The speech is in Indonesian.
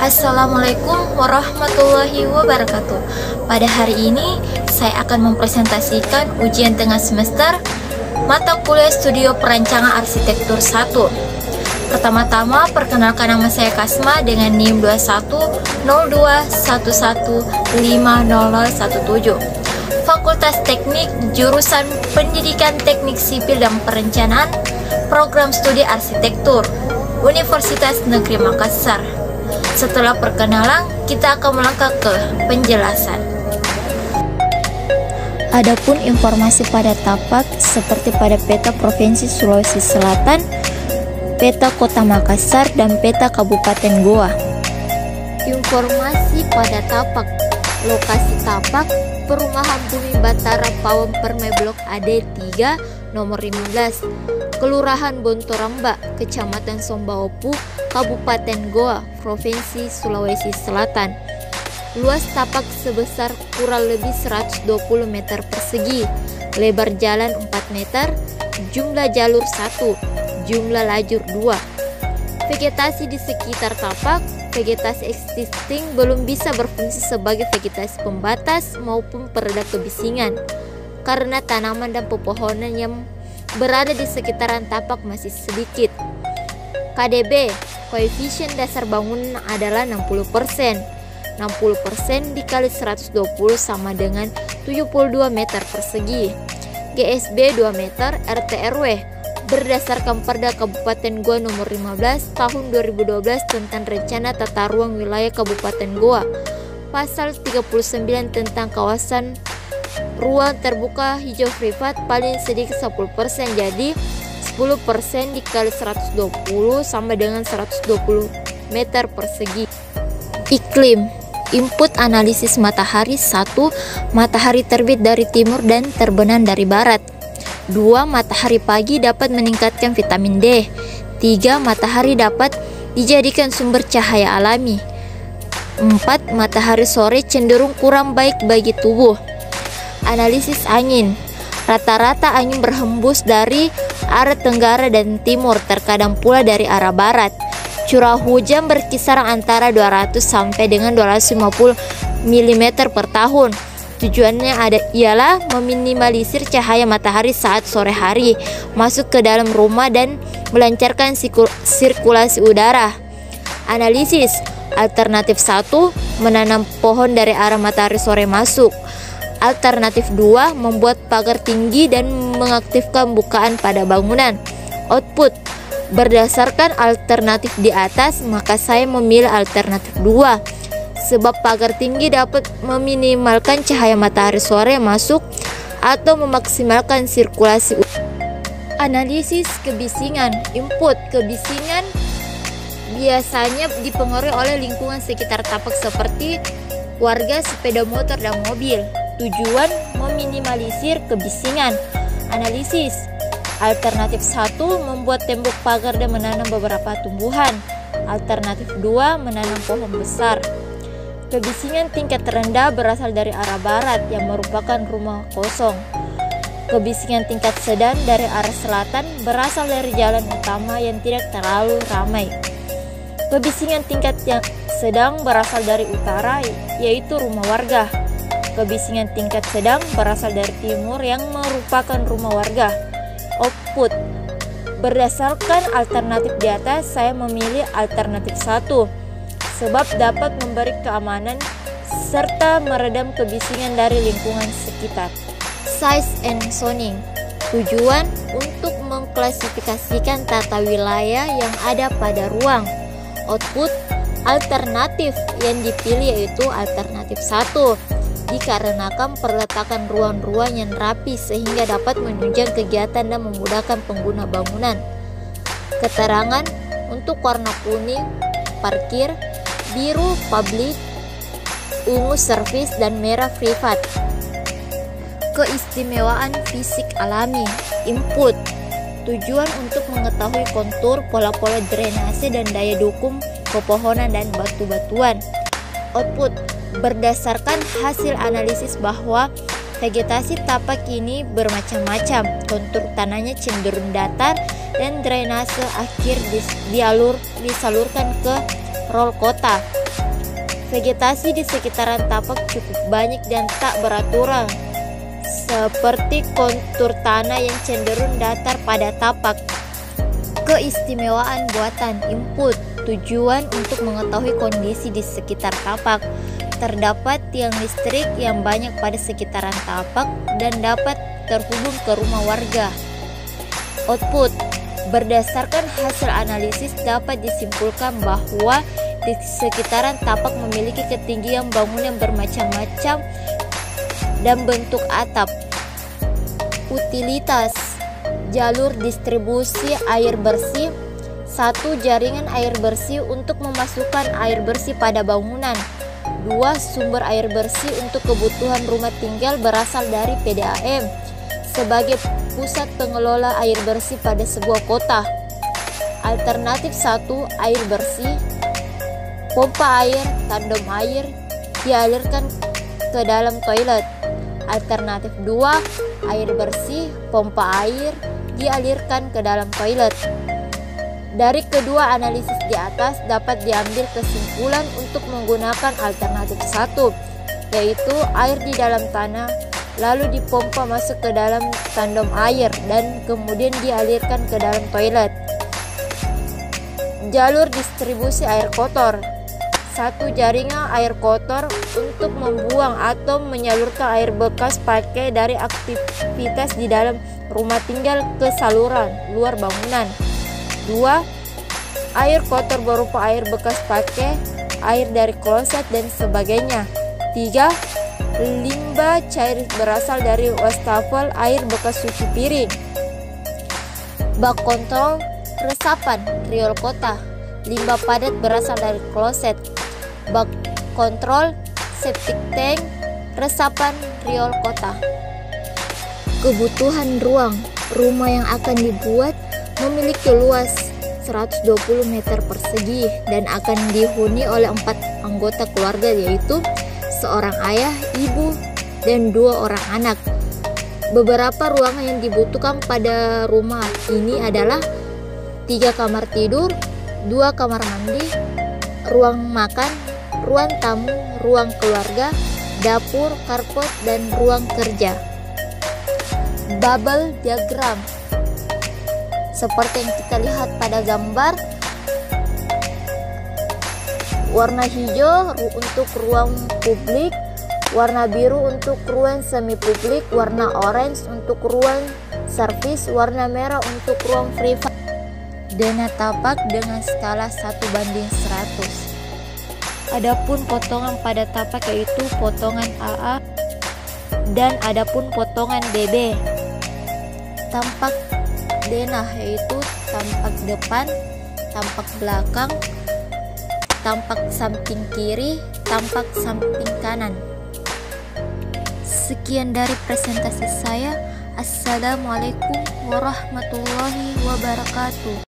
Assalamualaikum warahmatullahi wabarakatuh. Pada hari ini saya akan mempresentasikan ujian tengah semester mata kuliah Studio Perancangan Arsitektur 1. Pertama-tama perkenalkan, nama saya Kasma dengan NIM 2102115017. Fakultas Teknik, jurusan Pendidikan Teknik Sipil dan Perencanaan, Program Studi Arsitektur, Universitas Negeri Makassar. Setelah perkenalan, kita akan melangkah ke penjelasan. Adapun informasi pada tapak seperti pada peta Provinsi Sulawesi Selatan, peta Kota Makassar, dan peta Kabupaten Goa. Informasi pada tapak: lokasi tapak Perumahan Bumi Batara Pawon Permai Blok AD 3 nomor 15, Kelurahan Bontoramba, Kecamatan Sombaopu, Kabupaten Goa, Provinsi Sulawesi Selatan. Luas tapak sebesar kurang lebih 120 meter persegi, lebar jalan 4 meter, jumlah jalur 1, jumlah lajur 2. Vegetasi di sekitar tapak: vegetasi existing belum bisa berfungsi sebagai vegetasi pembatas maupun peredam kebisingan, karena tanaman dan pepohonan yang berada di sekitaran tapak masih sedikit. KDB, koefisien dasar bangunan adalah 60%. 60% dikali 120 sama dengan 72 meter persegi. GSB 2 meter. RT/RW berdasarkan Perda Kabupaten Goa nomor 15 tahun 2012 tentang Rencana Tata Ruang Wilayah Kabupaten Goa, Pasal 39 tentang kawasan ruang terbuka hijau privat paling sedikit 10%, jadi 10% dikali 120 sama dengan 120 meter persegi. Iklim. Input analisis matahari: 1. Matahari terbit dari timur dan terbenam dari barat. 2. Matahari pagi dapat meningkatkan vitamin D. 3. Matahari dapat dijadikan sumber cahaya alami. 4. Matahari sore cenderung kurang baik bagi tubuh. Analisis angin. Rata-rata angin berhembus dari arah tenggara dan timur, terkadang pula dari arah barat. Curah hujan berkisar antara 200 sampai dengan 250 mm per tahun. Tujuannya ialah meminimalisir cahaya matahari saat sore hari masuk ke dalam rumah dan melancarkan sirkulasi udara. Analisis. Alternatif 1, menanam pohon dari arah matahari sore masuk. Alternatif 2, membuat pagar tinggi dan mengaktifkan bukaan pada bangunan. Output. Berdasarkan alternatif di atas, maka saya memilih alternatif 2, sebab pagar tinggi dapat meminimalkan cahaya matahari sore masuk atau memaksimalkan sirkulasi. Analisis kebisingan. Input: kebisingan biasanya dipengaruhi oleh lingkungan sekitar tapak seperti warga, sepeda motor, dan mobil. Tujuan: meminimalisir kebisingan. Analisis. Alternatif 1, membuat tembok pagar dan menanam beberapa tumbuhan. Alternatif 2, menanam pohon besar. Kebisingan tingkat rendah berasal dari arah barat yang merupakan rumah kosong. Kebisingan tingkat sedang dari arah selatan berasal dari jalan utama yang tidak terlalu ramai. Kebisingan tingkat yang sedang berasal dari utara, yaitu rumah warga. Kebisingan tingkat sedang berasal dari timur yang merupakan rumah warga. Output. Berdasarkan alternatif di atas, saya memilih alternatif 1, sebab dapat memberi keamanan serta meredam kebisingan dari lingkungan sekitar. Size and zoning. Tujuan: untuk mengklasifikasikan tata wilayah yang ada pada ruang. Output. Alternatif yang dipilih yaitu alternatif 1, dikarenakan perletakan ruang-ruang yang rapi sehingga dapat menunjang kegiatan dan memudahkan pengguna bangunan. Keterangan: untuk warna kuning parkir, biru publik, ungu servis, dan merah privat. Keistimewaan fisik alami. Input: tujuan untuk mengetahui kontur, pola-pola drainase, dan daya dukung pepohonan dan batu-batuan. Output: berdasarkan hasil analisis bahwa vegetasi tapak ini bermacam-macam, kontur tanahnya cenderung datar, dan drainase akhir disalurkan ke rol kota. Vegetasi di sekitaran tapak cukup banyak dan tak beraturan, seperti kontur tanah yang cenderung datar pada tapak. Keistimewaan buatan input. Tujuan untuk mengetahui kondisi di sekitar tapak. Terdapat tiang listrik yang banyak pada sekitaran tapak dan dapat terhubung ke rumah warga. Output. Berdasarkan hasil analisis dapat disimpulkan bahwa di sekitaran tapak memiliki ketinggian bangunan bermacam-macam dan bentuk atap. Utilitas. Jalur distribusi air bersih. 1. Jaringan air bersih untuk memasukkan air bersih pada bangunan. 2. Sumber air bersih untuk kebutuhan rumah tinggal berasal dari PDAM sebagai pusat pengelola air bersih pada sebuah kota. Alternatif 1. Air bersih. Pompa air, tandem air dialirkan ke dalam toilet. Alternatif 2. Air bersih, pompa air dialirkan ke dalam toilet. Dari kedua analisis di atas dapat diambil kesimpulan untuk menggunakan alternatif 1, yaitu air di dalam tanah lalu dipompa masuk ke dalam tandem air dan kemudian dialirkan ke dalam toilet. Jalur distribusi air kotor. 1. Jaringan air kotor untuk membuang atau menyalurkan air bekas pakai dari aktivitas di dalam rumah tinggal ke saluran luar bangunan. 2. Air kotor berupa air bekas pakai, air dari kloset dan sebagainya. 3. Limbah cair berasal dari wastafel, air bekas cuci piring. Bak kontrol resapan riol kota. Limbah padat berasal dari kloset. Bak kontrol septic tank resapan riol kota. Kebutuhan ruang. Rumah yang akan dibuat memiliki luas 120 meter persegi dan akan dihuni oleh 4 anggota keluarga, yaitu seorang ayah, ibu, dan 2 orang anak. Beberapa ruangan yang dibutuhkan pada rumah ini adalah 3 kamar tidur, 2 kamar mandi, ruang makan, ruang tamu, ruang keluarga, dapur, carport, dan ruang kerja. Bubble diagram. Seperti yang kita lihat pada gambar, warna hijau untuk ruang publik, warna biru untuk ruang semi publik, warna orange untuk ruang servis, warna merah untuk ruang privat. Dana tapak dengan skala 1:100. Adapun potongan pada tapak yaitu potongan AA dan adapun potongan BB. Tampak denah yaitu tampak depan, tampak belakang, tampak samping kiri, tampak samping kanan. Sekian dari presentasi saya. Assalamualaikum warahmatullahi wabarakatuh.